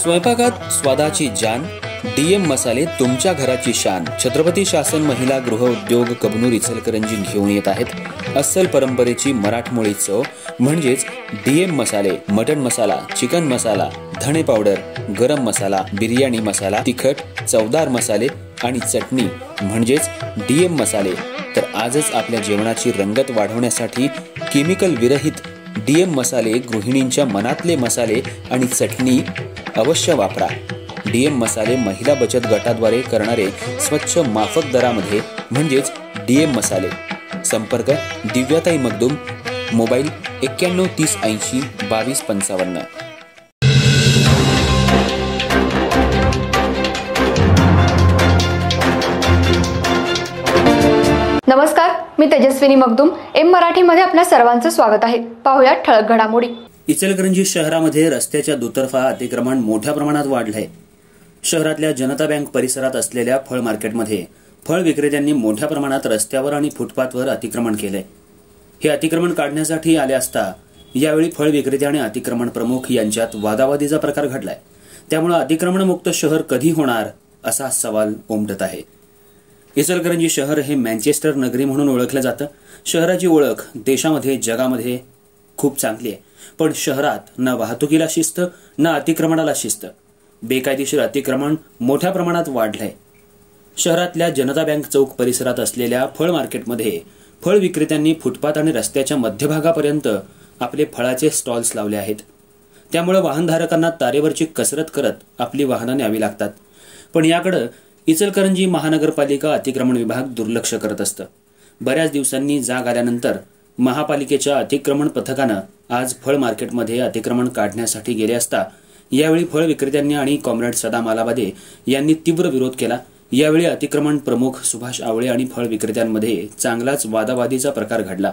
स्वयंपाकात स्वादाची जान, डीएम मसाले तुमच्या घराची शान। छत्रपती शासन महिला गृह उद्योग कबनूर इचलकरंजी घेऊन येत आहेत अस्सल परंपरेची मराठमोळी चव म्हणजेच डीएम मसाले। मटन मसाला, चिकन मसाला, धणे पावडर, गरम मसाला, बिर्याणी मसाला, तिखट, चवदार मसाले आणि चटणी म्हणजेच डीएम मसाले। तर आजच आपल्या जेवणाची रंगत वाढवण्यासाठी केमिकल विरहित डीएम मसाले, गृहिणींच्या मनातले मसाले आणि चटणी अवश्य वापरा। डीएम मसाले महिला बचत गटाद्वारे करणारे स्वच्छ माफक दरामध्ये म्हणजेच डीएम मसाले। संपर्क दिव्याताई मगदूम, मोबाईल 91 30 80 22 55। नमस्कार, मी तेजस्विनी मगदूम। एम मराठीमध्ये आपल्या सर्वांचं स्वागत आहे। पाहूया ठळक घडामोडी। इचलकरंजी शहरामध्ये रस्त्याच्या दुतर्फा अतिक्रमण मोठ्या प्रमाणात वाढलंय। शहरातल्या जनता बँक परिसरात असलेल्या फळ मार्केटमध्ये फळ विक्रेत्यांनी मोठ्या प्रमाणात रस्त्यावर आणि फुटपाथवर अतिक्रमण केलंय। हे अतिक्रमण काढण्यासाठी आले असता यावेळी फळ विक्रेते आणि अतिक्रमण प्रमुख यांच्यात वादावादीचा प्रकार घडलाय। त्यामुळे अतिक्रमणमुक्त शहर कधी होणार असा सवाल उमटत आहे। इचलकरंजी शहर हे मँचेस्टर नगरी म्हणून ओळखलं जातं। शहराची ओळख देशामध्ये जगामध्ये खूप चांगली आहे, पण शहरात न वाहतुकीला शिस्त न अतिक्रमणाला शिस्त। बेकायदेशीर अतिक्रमण मोठ्या प्रमाणात वाढलंय। शहरातल्या जनता बँक चौक परिसरात असलेल्या फळ मार्केटमध्ये फळ विक्रेत्यांनी फुटपाथ आणि रस्त्याच्या मध्यभागापर्यंत आपले फळाचे स्टॉल्स लावले आहेत। त्यामुळे वाहनधारकांना तारेवरची कसरत करत आपली वाहनं न्यावी लागतात। पण याकडे इचलकरंजी महानगरपालिका अतिक्रमण विभाग दुर्लक्ष करत असतं। बऱ्याच दिवसांनी जाग आल्यानंतर महापालिकेच्या अतिक्रमण पथकानं आज फळ मार्केटमध्ये अतिक्रमण काढण्यासाठी गेले असता यावेळी फळ विक्रेत्यांनी आणि कॉम्रेड सदाम आलाबादे यांनी तीव्र विरोध केला। यावेळी अतिक्रमण प्रमुख सुभाष आवळे आणि फळ विक्रेत्यांमध्ये चांगलाच वादावादीचा प्रकार घडला।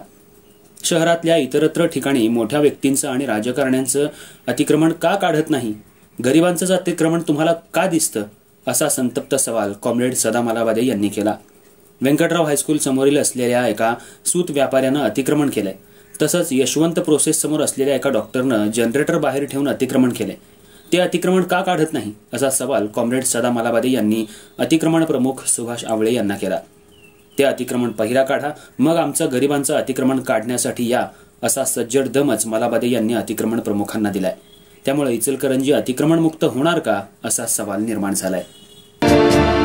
शहरातल्या इतरत्र ठिकाणी मोठ्या व्यक्तींचं आणि राजकारण्यांचं अतिक्रमण का काढत नाही, गरिबांचंच अतिक्रमण तुम्हाला का दिसतं, असा संतप्त सवाल कॉम्रेड सदाम आलाबादे यांनी केला। व्यंकटराव हायस्कूल समोरील असलेल्या एका सूत व्यापाऱ्यानं अतिक्रमण केलंय। तसंच यशवंत प्रोसेस समोर असलेल्या एका डॉक्टरनं जनरेटर बाहेर ठेवून अतिक्रमण केलंय। ते अतिक्रमण का काढत नाही असा सवाल कॉम्रेड सदाम आलाबादे यांनी अतिक्रमण प्रमुख सुभाष आवळे यांना केला। ते अतिक्रमण पहिला काढा, मग आमचं गरिबांचं अतिक्रमण काढण्यासाठी या, असा सज्जड दमच मालाबादे यांनी अतिक्रमण प्रमुखांना दिलाय। त्यामुळे इचलकरंजी अतिक्रमण मुक्त होणार का असा सवाल निर्माण झालाय।